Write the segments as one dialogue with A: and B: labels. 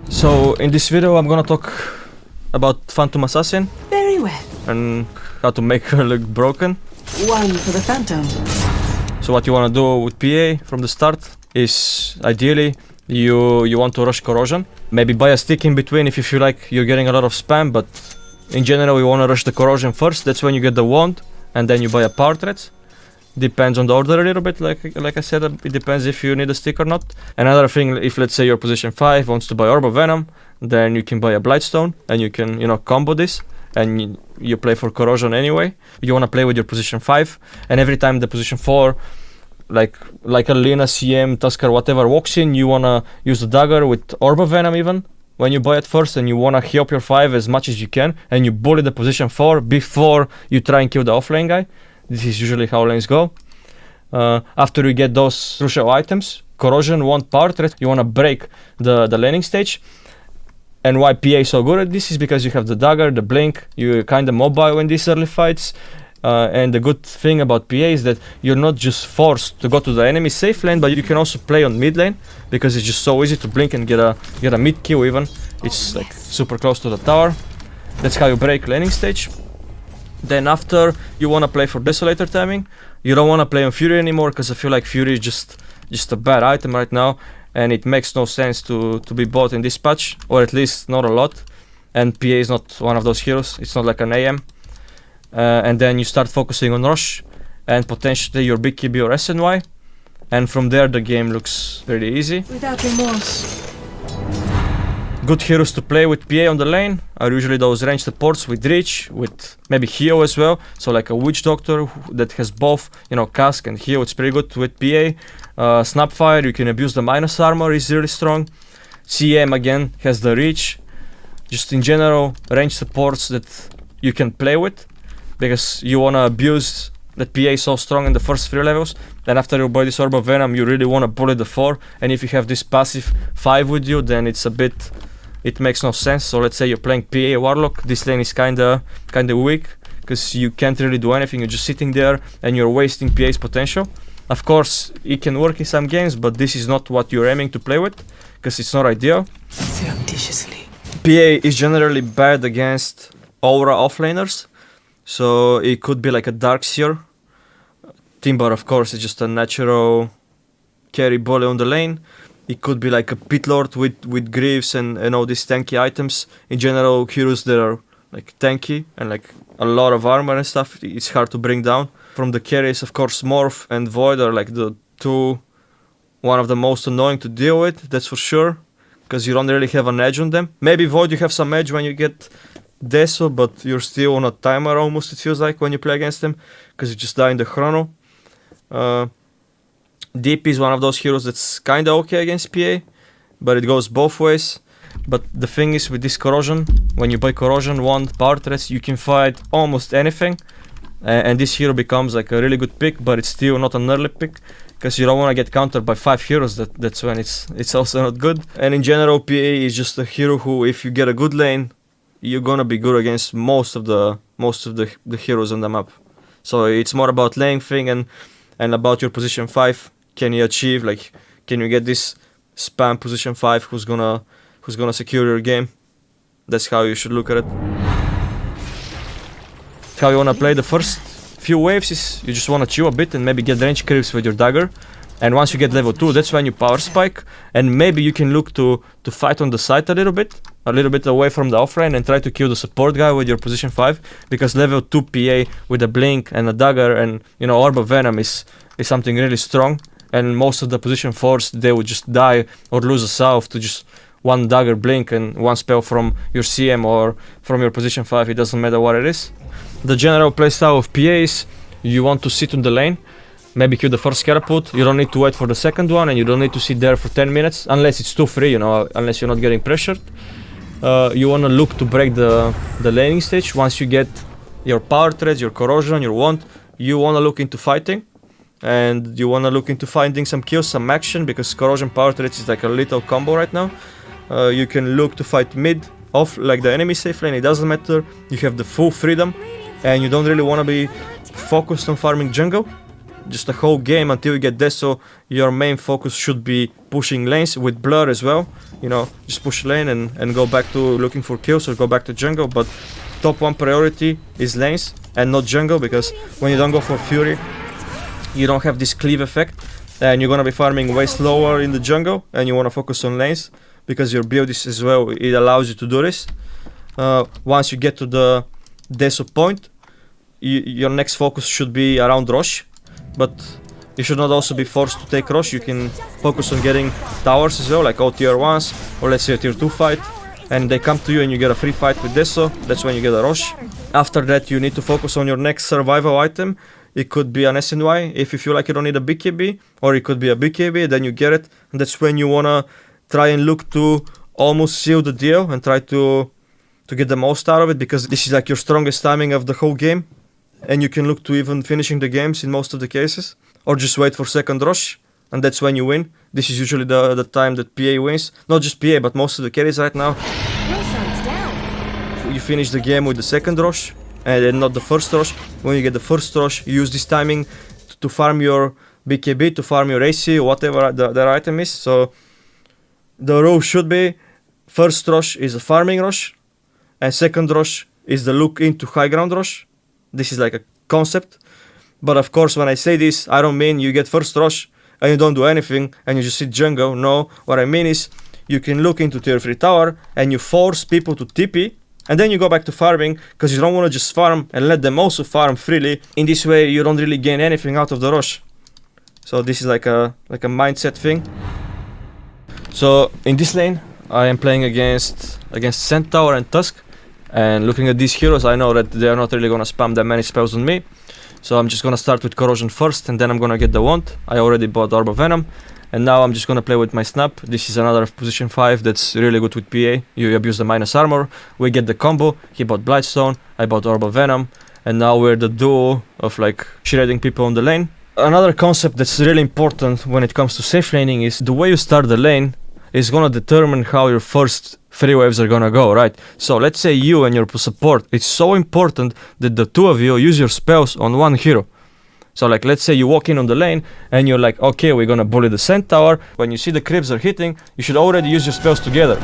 A: So in this video I'm gonna talk about Phantom Assassin
B: Very well.
A: and how to make her look broken.
B: One for the Phantom.
A: So what you wanna do with PA from the start is ideally you want to rush corrosion. Maybe buy a stick in between if you feel like you're getting a lot of spam, but in general you wanna rush the corrosion first. That's when you get the wand, and then you buy a power thread. Depends on the order a little bit, like I said, it depends if you need a stick or not. Another thing, if let's say your position 5 wants to buy Orb of Venom, then you can buy a Blightstone and you can, combo this and you play for corrosion anyway. You want to play with your position 5, and every time the position 4, like a Lina, CM, Tusker, whatever walks in, you want to use the dagger with Orb of Venom even when you buy it first, and you want to heal up your 5 as much as you can, and you bully the position 4 before you try and kill the offlane guy. This is usually how lanes go. After you get those crucial items, corrosion, wand, power thread, you want to break the laning stage. And why PA is so good at this is because you have the dagger, the blink, you're kind of mobile in these early fights. And the good thing about PA is that you're not just forced to go to the enemy safe lane, but you can also play on mid lane because it's just so easy to blink and get a mid kill even. It's like super close to the tower. That's how you break laning stage. Then after, you want to play for Desolator timing. You don't want to play on Fury anymore because I feel like Fury is just a bad item right now, and it makes no sense to be bought in this patch, or at least not a lot. And PA is not one of those heroes, it's not like an AM. And then you start focusing on Rush and potentially your big KB or SNY, and from there the game looks really easy.
B: Without remorse.
A: Good heroes to play with PA on the lane are usually those ranged supports with reach, with maybe heal as well. So like a Witch Doctor that has both, cask and heal, it's pretty good with PA. Snapfire, you can abuse the minus armor, is really strong. CM again has the reach. Just in general, ranged supports that you can play with, because you want to abuse that PA is so strong in the first 3 levels. Then after you buy this Orb of Venom, you really want to bully the 4. And if you have this passive 5 with you, then it makes no sense. So let's say you're playing PA Warlock, this lane is kinda weak, because you can't really do anything, you're just sitting there and you're wasting PA's potential. Of course, it can work in some games, but this is not what you're aiming to play with, because it's not ideal.
B: Surreptitiously.
A: PA is generally bad against aura offlaners, so it could be like a Darkseer. Timber, of course, is just a natural carry bully on the lane. It could be like a Pit Lord with Greaves and all these tanky items. In general, heroes that are like tanky and like a lot of armor and stuff, it's hard to bring down. From the carries, of course, Morph and Void are like one of the most annoying to deal with, that's for sure, because you don't really have an edge on them. Maybe Void you have some edge when you get Deso, but you're still on a timer almost, it feels like, when you play against them, because you just die in the chrono. DP is one of those heroes that's kinda okay against PA, but it goes both ways. But the thing is with this corrosion, when you buy corrosion, wand, power threads, you can fight almost anything. And this hero becomes like a really good pick, but it's still not an early pick, because you don't want to get countered by 5 heroes, that's when it's also not good. And in general, PA is just a hero who, if you get a good lane, you're gonna be good against most of the heroes on the map. So it's more about lane thing and about your position 5. Can you achieve, can you get this spam position 5 who's gonna secure your game? That's how you should look at it. How you wanna play the first few waves is you just wanna chill a bit and maybe get range creeps with your dagger. And once you get level 2, that's when you power spike, and maybe you can look to fight on the side a little bit away from the offlane and try to kill the support guy with your position 5, because level 2 PA with a blink and a dagger and Orb of Venom is something really strong. And most of the position 4s, they would just die or lose a south to just one dagger blink and one spell from your CM or from your position 5, it doesn't matter what it is. The general playstyle of PA is you want to sit on the lane, maybe kill the first Catapult, you don't need to wait for the second one, and you don't need to sit there for 10 minutes, unless it's too free, unless you're not getting pressured. You want to look to break the laning stage. Once you get your power threads, your corrosion, your wand, you want to look into fighting. And you want to look into finding some kills, some action, because corrosion power threads is like a little combo right now. You can look to fight mid, off like the enemy safe lane, it doesn't matter. You have the full freedom, and you don't really want to be focused on farming jungle. just the whole game until you get Deso, your main focus should be pushing lanes with Blur as well. You know, just push lane and go back to looking for kills or go back to jungle. But top one priority is lanes and not jungle, because when you don't go for Fury, you don't have this cleave effect, and you're gonna be farming way slower in the jungle, and you wanna focus on lanes because your build is as well, it allows you to do this. Once you get to the Deso point, your next focus should be around Rosh, but you should not also be forced to take Rosh. You can focus on getting towers as well, like all tier 1s, or let's say a tier 2 fight, and they come to you and you get a free fight with Deso. That's when you get a Rosh. After that, you need to focus on your next survival item. It could be an SNY if you feel like you don't need a BKB, or it could be a BKB, then you get it, and that's when you wanna try and look to almost seal the deal and try to get the most out of it, because this is like your strongest timing of the whole game, and you can look to even finishing the games in most of the cases, or just wait for second Rosh, and that's when you win. This is usually the time that PA wins. Not just PA, but most of the carries right now. You finish the game with the second Rosh, and then not the first Rosh. When you get the first Rosh, you use this timing to farm your BKB, to farm your AC, whatever their item is. So the rule should be, first Rosh is a farming Rosh, and second Rosh is the look into high ground Rosh. This is like a concept. But of course, when I say this, I don't mean you get first Rosh and you don't do anything and you just sit jungle. No, what I mean is you can look into tier 3 tower and you force people to TP, and then you go back to farming, because you don't want to just farm and let them also farm freely. In this way, you don't really gain anything out of the Rosh. So this is like a mindset thing. So in this lane, I am playing against Centaur and Tusk. And looking at these heroes, I know that they are not really gonna spam that many spells on me. So I'm just gonna start with Corrosion first, and then I'm gonna get the wand. I already bought Orb of Venom, and now I'm just gonna play with my Snap. This is another position 5 that's really good with PA. You abuse the minus armor, we get the combo. He bought Blightstone, I bought Orb of Venom, and now we're the duo of like shredding people on the lane. Another concept that's really important when it comes to safe laning is the way you start the lane is gonna determine how your first 3 waves are gonna go, right? So let's say you and your support, it's so important that the two of you use your spells on one hero. So like, let's say you walk in on the lane and you're like, okay, we're gonna bully the Centaur. When you see the creeps are hitting, you should already use your spells together.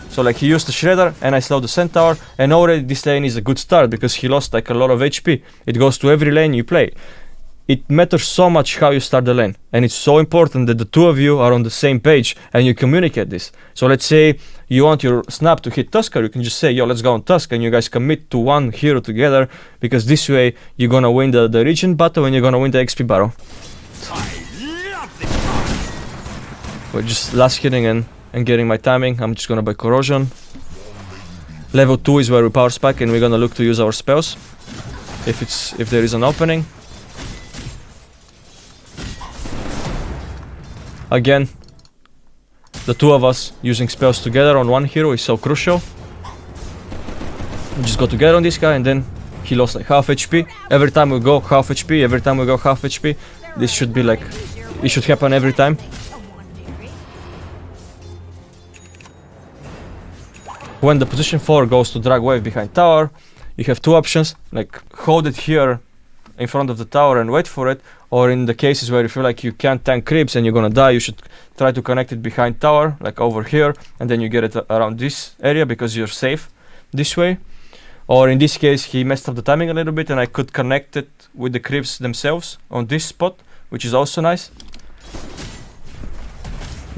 A: So like, he used the Shredder and I slowed the Centaur, and already this lane is a good start because he lost like a lot of HP. It goes to every lane you play. It matters so much how you start the lane, and it's so important that the two of you are on the same page and you communicate this. So let's say you want your Snap to hit Tusker, you can just say, yo, let's go on Tusk, and you guys commit to one hero together, because this way you're gonna win the region battle and you're gonna win the XP battle. We're just last hitting and getting my timing. I'm just gonna buy Corrosion. Level 2 is where we power spike, and we're gonna look to use our spells if there is an opening. Again, the two of us using spells together on one hero is so crucial. We just go together on this guy, and then he lost like half HP. Every time we go half HP, every time we go half HP. This should be like, it should happen every time. When the position 4 goes to drag wave behind tower, you have two options, like hold it here in front of the tower and wait for it, or in the cases where you feel like you can't tank creeps and you're gonna die, you should try to connect it behind tower, like over here, and then you get it around this area because you're safe this way. Or in this case, he messed up the timing a little bit, and I could connect it with the creeps themselves on this spot, which is also nice.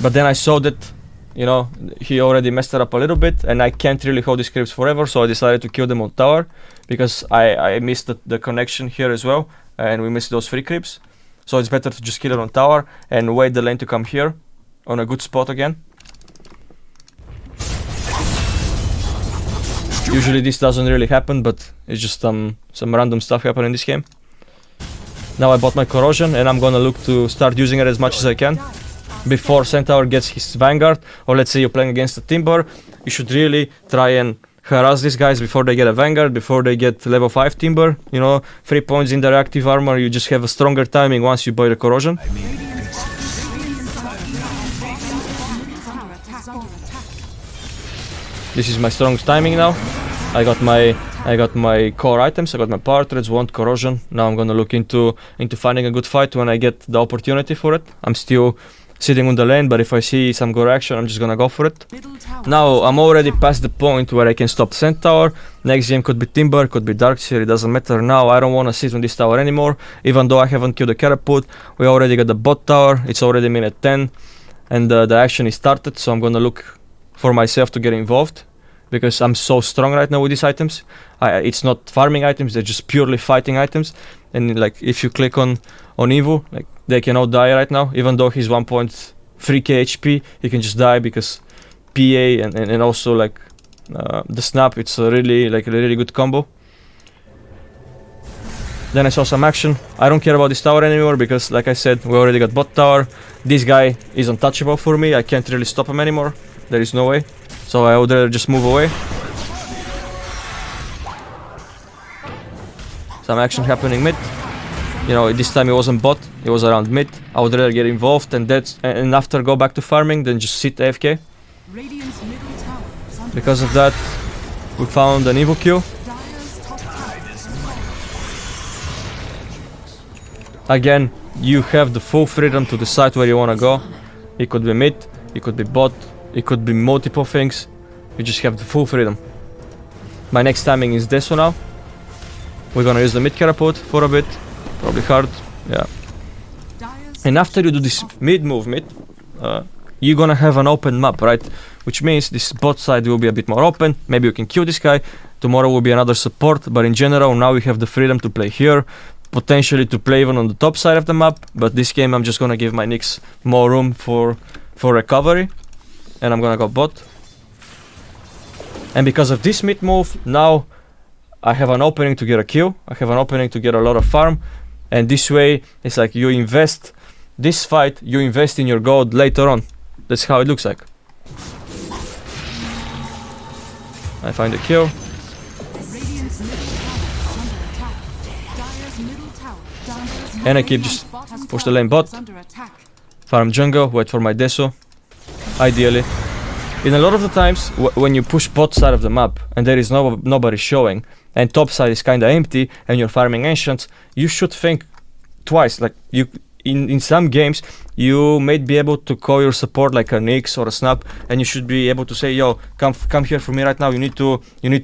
A: But then I saw that, you know, he already messed it up a little bit, and I can't really hold these creeps forever, so I decided to kill them on tower, because I missed the connection here as well, and we missed those free creeps. So it's better to just kill it on tower and wait the lane to come here on a good spot again. Usually this doesn't really happen, but it's just some random stuff happen in this game. Now I bought my Corrosion, and I'm gonna look to start using it as much as I can before Centaur gets his Vanguard. Or let's say you're playing against a Timber, you should really try and harass these guys before they get a Vanguard, before they get level 5 Timber. You know, 3 points in their active armor, you just have a stronger timing once you buy the Corrosion. This is my strongest timing now. I got my core items. I got my power threads, wand, corrosion. Now I'm gonna look into finding a good fight when I get the opportunity for it. I'm still sitting on the lane, but if I see some good action, I'm just gonna go for it. Now I'm already past the point where I can stop Sand Tower. Next game could be Timber, could be Darkseer, it doesn't matter. Now I don't wanna sit on this tower anymore, even though I haven't killed the Carapult. We already got the bot tower, it's already minute 10, and the action is started, so I'm gonna look for myself to get involved, because I'm so strong right now with these items. It's not farming items, they're just purely fighting items. And like if you click on Evo, like they cannot die right now, even though he's 1.3k HP, he can just die because PA and also like the snap, it's a really good combo. Then I saw some action. I don't care about this tower anymore because like I said, we already got bot tower. This guy is untouchable for me, I can't really stop him anymore. There is no way. So I would rather just move away. Some action happening mid. You know, this time it wasn't bot, it was around mid. I would rather get involved and after go back to farming than just sit AFK. Because of that, we found an Evo Q. Again, you have the full freedom to decide where you wanna go. It could be mid, it could be bot, it could be multiple things. You just have the full freedom. My next timing is Deso now. We're gonna use the mid Carapult for a bit. Probably hard, yeah. And after you do this mid movement, you're gonna have an open map, right? Which means this bot side will be a bit more open. Maybe you can kill this guy. Tomorrow will be another support, but in general, now we have the freedom to play here. Potentially to play even on the top side of the map. But this game, I'm just gonna give my Nyx more room for recovery. And I'm gonna go bot. And because of this mid move, now I have an opening to get a kill. I have an opening to get a lot of farm. And this way, it's like you invest this fight, you invest in your gold later on. That's how it looks like. I find a kill. And I keep just push the lane bot. Farm jungle, wait for my Deso. Ideally. In a lot of the times, when you push bot side of the map and there is nobody showing, and top side is kinda empty, and you're farming ancients, you should think twice. Like in some games, you may be able to call your support like a Nyx or a Snap, and you should be able to say, "Yo, come here for me right now. You need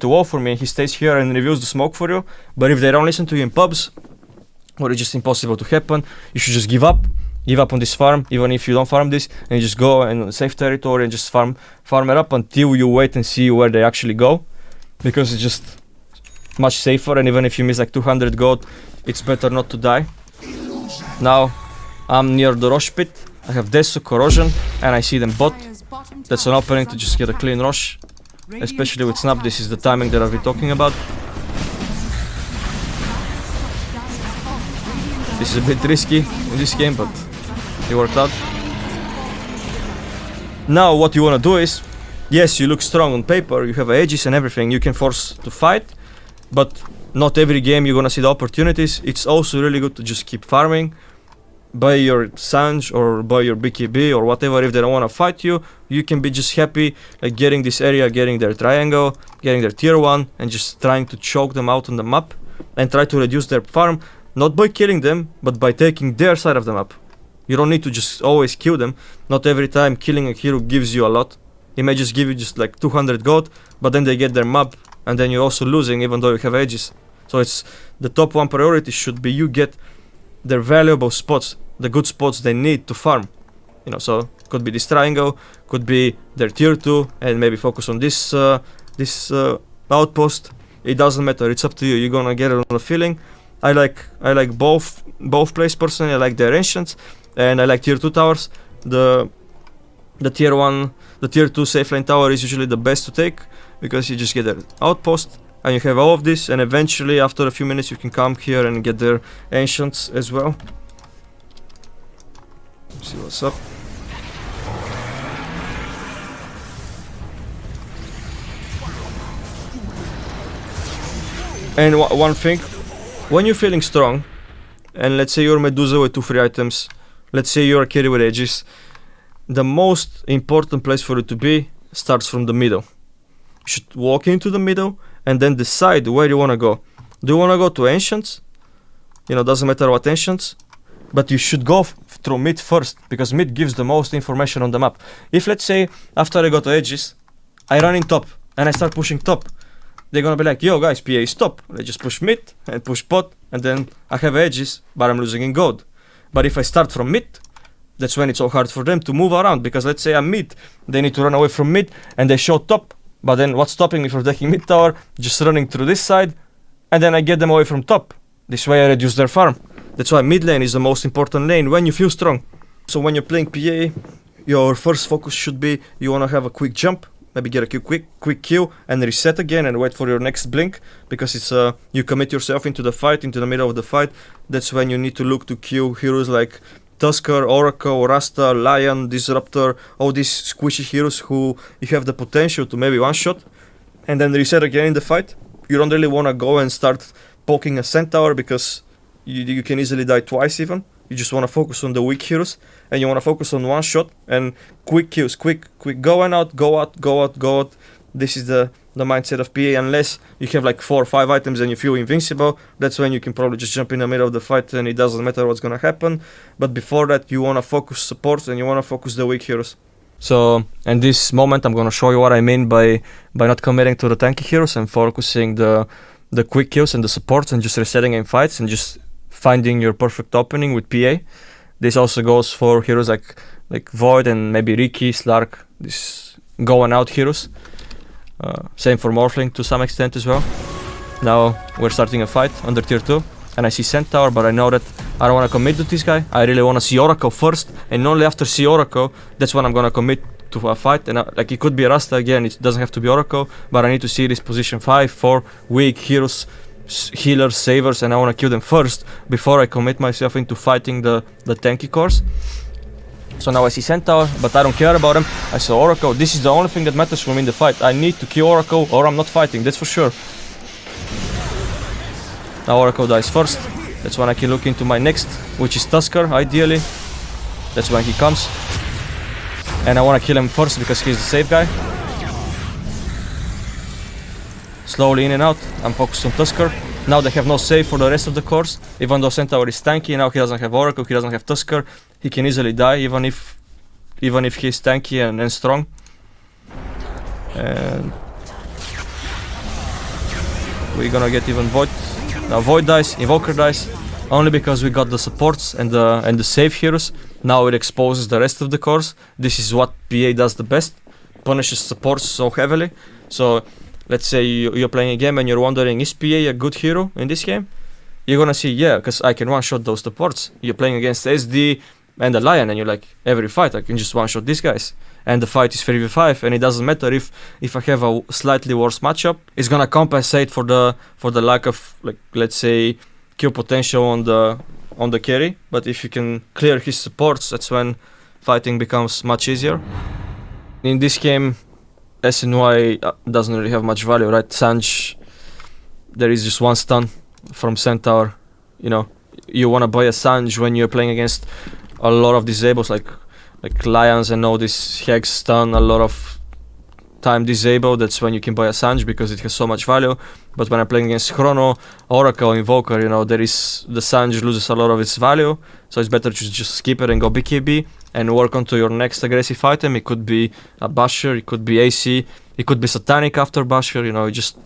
A: to wall for me." He stays here and reviews the smoke for you. But if they don't listen to you in pubs, or it's just impossible to happen, you should just give up. Give up on this farm, even if you don't farm this, and you just go in safe territory and just farm it up until you wait and see where they actually go, because it's just much safer. And even if you miss like 200 gold, it's better not to die. Now I'm near the Rosh pit. I have Deso, Corrosion, and I see them bot. That's an opening to just get a clean Rosh, especially with Snap. This is the timing that I've been talking about. This is a bit risky in this game, but it worked out. Now what you want to do is, yes, you look strong on paper, you have edges and everything, you can force to fight, but not every game you're gonna see the opportunities. It's also really good to just keep farming, buy your Sanj or buy your BKB or whatever. If they don't want to fight you, you can be just happy like getting this area, getting their triangle, getting their tier 1, and just trying to choke them out on the map and try to reduce their farm. Not by killing them, but by taking their side of the map. You don't need to just always kill them. Not every time killing a hero gives you a lot. It may just give you just like 200 gold, but then they get their map, and then you're also losing even though you have edges. So it's the top one priority should be you get their valuable spots, the good spots they need to farm. You know, so could be this triangle, could be their tier 2, and maybe focus on this outpost. It doesn't matter, it's up to you. You're gonna get it on the feeling. I like both plays personally. I like their ancients, and I like tier 2 towers. The tier 1, the tier 2 safe lane tower is usually the best to take, because you just get their outpost and you have all of this, and eventually after a few minutes you can come here and get their ancients as well. See what's up. And one thing, when you're feeling strong, and let's say you're Medusa with 2-3 items, let's say you're a carry with edges, the most important place for it to be starts from the middle. You should walk into the middle and then decide where you want to go. Do you want to go to Ancients? You know, doesn't matter what Ancients, but you should go through mid first, because mid gives the most information on the map. If, let's say, after I go to Edges, I run in top, and I start pushing top, they're gonna be like, yo guys, PA stop. I just push mid, and push pot, and then I have Edges, but I'm losing in gold. But if I start from mid, that's when it's so hard for them to move around, because let's say I'm mid, they need to run away from mid, and they show top, but then what's stopping me from taking mid tower? Just running through this side, and then I get them away from top. This way I reduce their farm. That's why mid lane is the most important lane when you feel strong. So when you're playing PA, your first focus should be you want to have a quick jump, maybe get a quick Q, and reset again and wait for your next blink, because it's you commit yourself into the fight, into the middle of the fight. That's when you need to look to Q heroes like Tusker, Oracle, Rasta, Lion, Disruptor, all these squishy heroes who you have the potential to maybe one-shot, and then reset again in the fight. You don't really want to go and start poking a Centaur, because you can easily die twice even. You just want to focus on the weak heroes, and you want to focus on one shot and quick kills, quick going out, go out. This is the mindset of PA. Unless you have like 4 or 5 items and you feel invincible, that's when you can probably just jump in the middle of the fight and it doesn't matter what's gonna happen. But before that, you want to focus supports and you want to focus the weak heroes. So in this moment, I'm gonna show you what I mean by not committing to the tanky heroes and focusing the quick kills and the supports and just resetting in fights and just finding your perfect opening with PA. This also goes for heroes like Void and maybe Riki, Slark, these going out heroes. Same for Morphling to some extent as well. Now we're starting a fight under tier 2 and I see Centaur, but I know that I don't want to commit to this guy. I really want to see Oracle first, and only after see Oracle, that's when I'm gonna commit to a fight. And like, it could be Rasta again, it doesn't have to be Oracle, but I need to see this position 5, 4 weak heroes, healers, savers, and I want to kill them first before I commit myself into fighting the tanky cores. So now I see Centaur, but I don't care about him. I saw Oracle. This is the only thing that matters for me in the fight. I need to kill Oracle or I'm not fighting, that's for sure. Now Oracle dies first. That's when I can look into my next, which is Tusker, ideally. That's when he comes. And I want to kill him first because he's the safe guy. Slowly in and out. I'm focused on Tusker. Now they have no save for the rest of the course. Even though Centaur is tanky, now he doesn't have Oracle, he doesn't have Tusker. He can easily die even if he's tanky and strong. And we're gonna get even Void. Now Void dies, Invoker dies, only because we got the supports and the safe heroes. Now it exposes the rest of the course. This is what PA does the best. Punishes supports so heavily. So let's say you're playing a game and you're wondering, is PA a good hero in this game? You're gonna see, yeah, because I can one-shot those supports. You're playing against SD and the Lion and you're like, every fight I can just one-shot these guys. And the fight is 3v5 and it doesn't matter if I have a slightly worse matchup. It's gonna compensate for the lack of, like, let's say, kill potential on the carry. But if you can clear his supports, that's when fighting becomes much easier. In this game, SNY doesn't really have much value, right? Sanj, there is just one stun from Centaur. You know, you want to buy a Sanj when you're playing against a lot of disables like Lions and all this Hex stun, a lot of time disabled. That's when you can buy a Sanj because it has so much value. But when I'm playing against Chrono, Oracle, Invoker, you know, the Sanj loses a lot of its value. So it's better to just skip it and go BKB and work onto your next aggressive item. It could be a Basher, it could be AC, it could be Satanic after Basher. You know, you just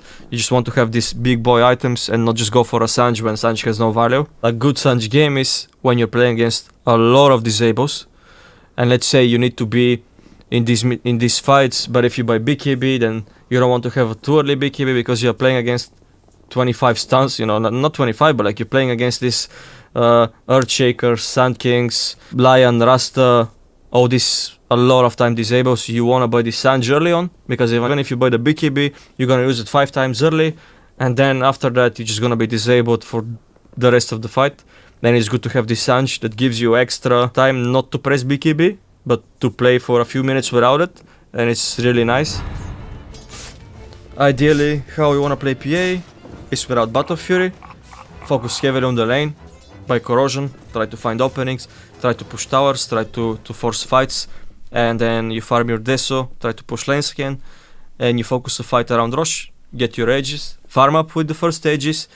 A: want to have these big boy items and not just go for a Sanj when Sanj has no value. A good Sanj game is when you're playing against a lot of disables, and let's say you need to be in these fights, but if you buy BKB, then you don't want to have a too early BKB because you're playing against 25 stuns. You know, not 25, but like you're playing against this Earthshakers, Sand Kings, Lion, Rasta, all this a lot of time disables. You want to buy the Sanj early on, because even if you buy the BKB, you're gonna use it 5 times early, and then after that you're just gonna be disabled for the rest of the fight. Then it's good to have this Sanj that gives you extra time not to press BKB, but to play for a few minutes without it, and it's really nice. Ideally, how you want to play PA is without Battle Fury. Focus heavily on the lane, by corrosion, try to find openings, try to push towers, try to force fights, and then you farm your Deso, try to push lanes again, and you focus the fight around Rosh. get your ages, farm up with the first ages,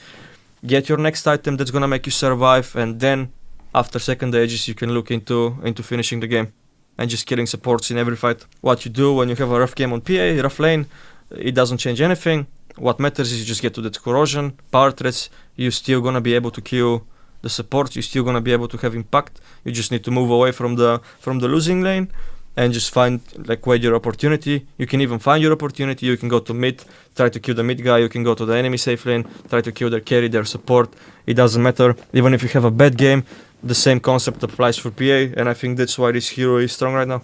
A: get your next item that's gonna make you survive, and then after second ages you can look into finishing the game and just killing supports in every fight. What you do when you have a rough game on PA, rough lane, it doesn't change anything. What matters is you just get to that corrosion, power threats, you're still gonna be able to kill the supports, you're still gonna be able to have impact. You just need to move away from the losing lane and just find like where your opportunity. You can even find your opportunity. You can go to mid, try to kill the mid guy. You can go to the enemy safe lane, try to kill their carry, their support. It doesn't matter. Even if you have a bad game, the same concept applies for PA, and I think that's why this hero is strong right now.